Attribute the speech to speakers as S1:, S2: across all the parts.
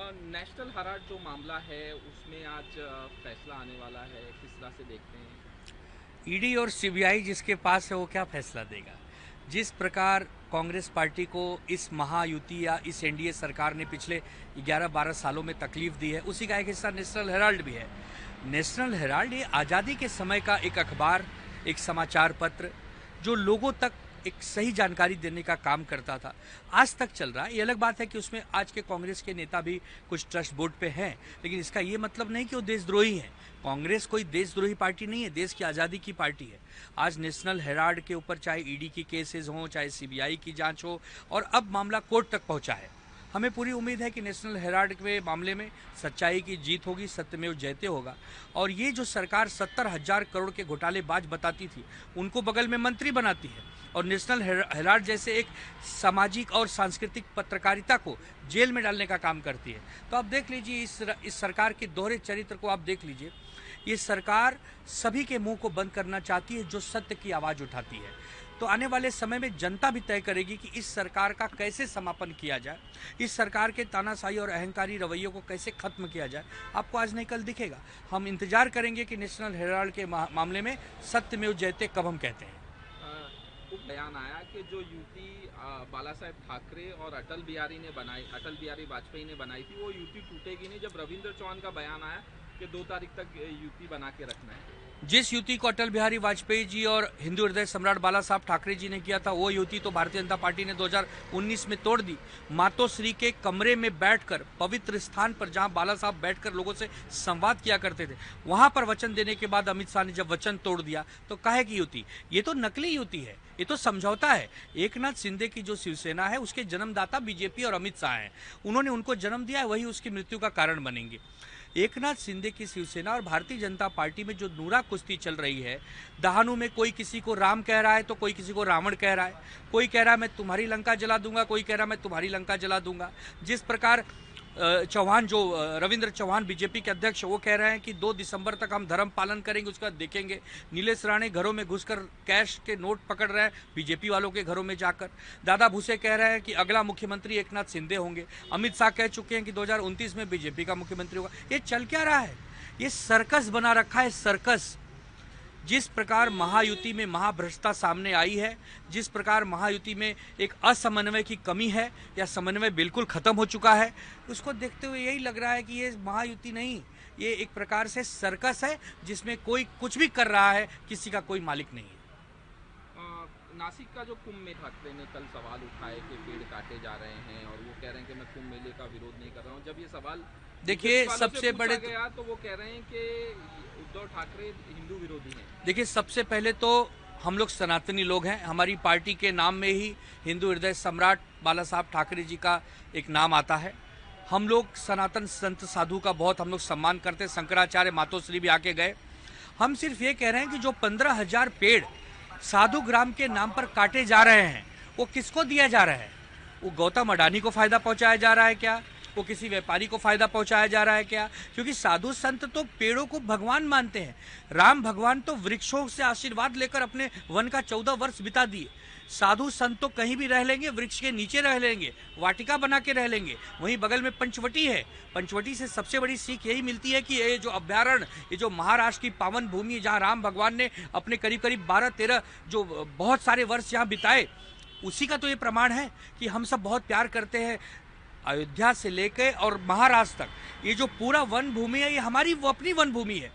S1: National Herald जो मामला है उसमें आज फैसला आने वाला है, किस तरह से देखते हैं?
S2: ईडी और सीबीआई जिसके पास है वो क्या फैसला देगा। जिस प्रकार कांग्रेस पार्टी को इस महायुति या इस एनडीए सरकार ने पिछले 11-12 सालों में तकलीफ दी है, उसी का एक हिस्सा नेशनल हेराल्ड भी है। नेशनल हेराल्ड ये आज़ादी के समय का एक अखबार, एक समाचार पत्र जो लोगों तक एक सही जानकारी देने का काम करता था, आज तक चल रहा है। ये अलग बात है कि उसमें आज के कांग्रेस के नेता भी कुछ ट्रस्ट बोर्ड पे हैं, लेकिन इसका ये मतलब नहीं कि वो देशद्रोही हैं। कांग्रेस कोई देशद्रोही पार्टी नहीं है, देश की आज़ादी की पार्टी है। आज नेशनल हेराल्ड के ऊपर चाहे ईडी की केसेस हों, चाहे सीबीआई की जांच हो, और अब मामला कोर्ट तक पहुंचा है। हमें पूरी उम्मीद है कि नेशनल हेराल्ड के मामले में सच्चाई की जीत होगी, सत्यमेव जयते होगा। और ये जो सरकार 70,000 करोड़ के घोटालेबाज बताती थी, उनको बगल में मंत्री बनाती है और नेशनल हेराल्ड जैसे एक सामाजिक और सांस्कृतिक पत्रकारिता को जेल में डालने का काम करती है। तो आप देख लीजिए इस सरकार के दोहरे चरित्र को आप देख लीजिए। ये सरकार सभी के मुंह को बंद करना चाहती है जो सत्य की आवाज़ उठाती है। तो आने वाले समय में जनता भी तय करेगी कि इस सरकार का कैसे समापन किया जाए, इस सरकार के तानाशाही और अहंकारी रवैयों को कैसे खत्म किया जाए। आपको आज नहीं कल दिखेगा। हम इंतजार करेंगे कि नेशनल हेराल्ड के मामले में सत्यमेव जयते कब हम कहते हैं।
S1: बयान आया कि जो युति बाला साहेब ठाकरे और अटल बिहारी वाजपेयी ने बनाई थी, वो युति टूटेगी नहीं। जब रविंद्र चौहान का बयान आया कि 2 तारीख तक युति बना के रखना है।
S2: जिस युति को अटल बिहारी वाजपेयी जी और हिंदू हृदय सम्राट बाला साहब ठाकरे जी ने किया था, वो युति तो भारतीय जनता पार्टी ने 2019 में तोड़ दी। मातोश्री के कमरे में बैठकर, पवित्र स्थान पर जहां बाला साहब बैठकर लोगों से संवाद किया करते थे, वहां पर वचन देने के बाद अमित शाह ने जब वचन तोड़ दिया तो काहे की युति? ये तो नकली युति है, ये तो समझौता है। एकनाथ शिंदे की जो शिवसेना है उसके जन्मदाता बीजेपी और अमित शाह हैं। उन्होंने उनको जन्म दिया है, वही उसकी मृत्यु का कारण बनेंगे। एकनाथ शिंदे की शिवसेना और भारतीय जनता पार्टी में जो नूरा कुश्ती चल रही है, दहानू में कोई किसी को राम कह रहा है तो कोई किसी को रावण कह रहा है, कोई कह रहा है मैं तुम्हारी लंका जला दूंगा, कोई कह रहा है मैं तुम्हारी लंका जला दूंगा। जिस प्रकार चौहान जो रविंद्र चौहान बीजेपी के अध्यक्ष, वो कह रहे हैं कि 2 दिसंबर तक हम धर्म पालन करेंगे, उसका देखेंगे। नीलेश राणे घरों में घुसकर कैश के नोट पकड़ रहे हैं बीजेपी वालों के घरों में जाकर। दादा भूसे कह रहे हैं कि अगला मुख्यमंत्री एकनाथ शिंदे होंगे। अमित शाह कह चुके हैं कि 2029 में बीजेपी का मुख्यमंत्री होगा। ये चल क्या रहा है? ये सर्कस बना रखा है, सर्कस। जिस प्रकार महायुति में महाभ्रष्टता सामने आई है, जिस प्रकार महायुति में एक असमन्वय की कमी है या समन्वय बिल्कुल खत्म हो चुका है, उसको देखते हुए यही लग रहा है कि ये महायुति नहीं, ये एक प्रकार से सर्कस है जिसमें कोई कुछ भी कर रहा है, किसी का कोई मालिक नहीं है।
S1: नासिक का जो कुंभ में ठाकरे ने कल सवाल उठाए कि पेड़ काटे जा रहे हैं और वो कह रहे हैं कि मैं कुंभ मेले का विरोध नहीं कर रहा हूँ। जब ये सवाल
S2: देखिए सबसे बड़े
S1: गया तो वो कह रहे हैं कि उद्धव ठाकरे हिंदू विरोधी हैं।
S2: देखिए सबसे पहले तो हम लोग सनातनी लोग हैं, हमारी पार्टी के नाम में ही हिंदू हृदय सम्राट बाला साहब ठाकरे जी का एक नाम आता है। हम लोग सनातन संत साधु का बहुत हम लोग सम्मान करते हैं। शंकराचार्य मातोश्री भी आके गए। हम सिर्फ ये कह रहे हैं कि जो 15,000 पेड़ साधु ग्राम के नाम पर काटे जा रहे हैं, वो किसको दिया जा रहा है? वो गौतम अडानी को फायदा पहुंचाया जा रहा है क्या? वो किसी व्यापारी को फायदा पहुंचाया जा रहा है क्या? क्योंकि साधु संत तो पेड़ों को भगवान मानते हैं। राम भगवान तो वृक्षों से आशीर्वाद लेकर अपने वन का 14 वर्ष बिता दिए। साधु संत तो कहीं भी रह लेंगे, वृक्ष के नीचे रह लेंगे, वाटिका बना के रह लेंगे। वहीं बगल में पंचवटी है। पंचवटी से सबसे बड़ी सीख यही मिलती है कि ये जो अभ्यारण्य, ये जो महाराष्ट्र की पावन भूमि, जहाँ राम भगवान ने अपने करीब करीब 12-13 जो बहुत सारे वर्ष यहाँ बिताए, उसी का तो ये प्रमाण है कि हम सब बहुत प्यार करते हैं। अयोध्या से लेकर और महाराष्ट्र तक ये जो पूरा वन भूमि है, ये हमारी वो अपनी वन भूमि है।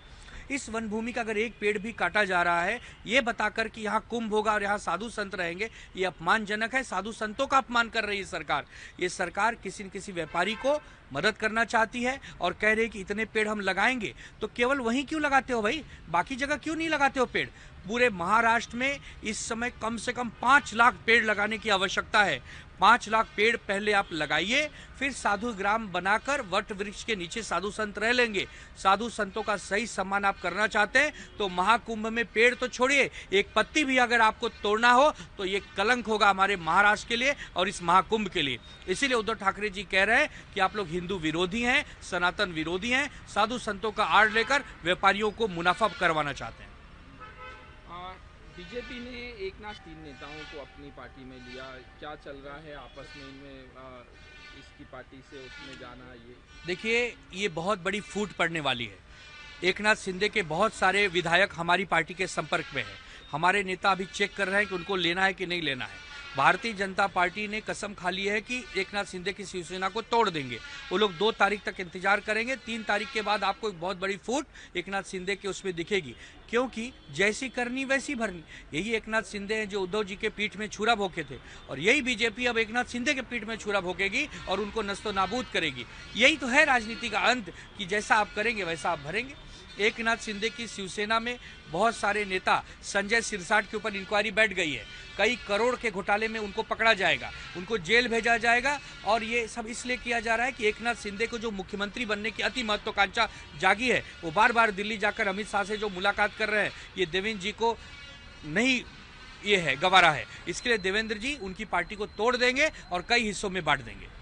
S2: इस वन भूमि का अगर एक पेड़ भी काटा जा रहा है, ये बताकर कि यहाँ कुंभ होगा और यहाँ साधु संत रहेंगे, ये अपमानजनक है। साधु संतों का अपमान कर रही है सरकार। ये सरकार किसी न किसी व्यापारी को मदद करना चाहती है और कह रही है कि इतने पेड़ हम लगाएंगे। तो केवल वहीं क्यों लगाते हो भाई? बाकी जगह क्यों नहीं लगाते हो पेड़? पूरे महाराष्ट्र में इस समय कम से कम 5 लाख पेड़ लगाने की आवश्यकता है। 5 लाख पेड़ पहले आप लगाइए, फिर साधु ग्राम बनाकर वट वृक्ष के नीचे साधु संत रह लेंगे। साधु संतों का सही सम्मान आप करना चाहते हैं तो महाकुंभ में पेड़ तो छोड़िए, एक पत्ती भी अगर आपको तोड़ना हो तो ये कलंक होगा हमारे महाराष्ट्र के लिए और इस महाकुंभ के लिए। इसीलिए उद्धव ठाकरे जी कह रहे हैं कि आप लोग हिंदू विरोधी हैं, सनातन विरोधी हैं, साधु संतों का आड़ लेकर व्यापारियों को मुनाफा करवाना चाहते हैं।
S1: बीजेपी ने एक ना 3 नेताओं को अपनी पार्टी में लिया। क्या चल रहा है आपस में इनमें? इसकी पार्टी से उसमें जाना, ये
S2: देखिए, ये बहुत बड़ी फूट पड़ने वाली है। एकनाथ शिंदे के बहुत सारे विधायक हमारी पार्टी के संपर्क में हैं। हमारे नेता अभी चेक कर रहे हैं कि उनको लेना है कि नहीं लेना है। भारतीय जनता पार्टी ने कसम खा ली है कि एकनाथ शिंदे की शिवसेना को तोड़ देंगे। वो लोग 2 तारीख तक इंतजार करेंगे। 3 तारीख के बाद आपको एक बहुत बड़ी फूट एकनाथ शिंदे के उसमें दिखेगी, क्योंकि जैसी करनी वैसी भरनी। यही एकनाथ शिंदे हैं जो उद्धव जी के पीठ में छुरा भोंके थे, और यही बीजेपी अब एकनाथ शिंदे के पीठ में छुरा भोंकेगी और उनको नस्तो नाबूद करेगी। यही तो है राजनीति का अंत, कि जैसा आप करेंगे वैसा आप भरेंगे। एकनाथ शिंदे की शिवसेना में बहुत सारे नेता, संजय सिरसाट के ऊपर इंक्वायरी बैठ गई है। कई करोड़ के घोटाले में उनको पकड़ा जाएगा, उनको जेल भेजा जाएगा। और ये सब इसलिए किया जा रहा है कि एकनाथ शिंदे को जो मुख्यमंत्री बनने की अति महत्वाकांक्षा जागी है, वो बार बार दिल्ली जाकर अमित शाह से जो मुलाकात कर रहे हैं, ये देवेंद्र जी को नहीं ये है, गवारा है। इसके लिए देवेंद्र जी उनकी पार्टी को तोड़ देंगे और कई हिस्सों में बांट देंगे।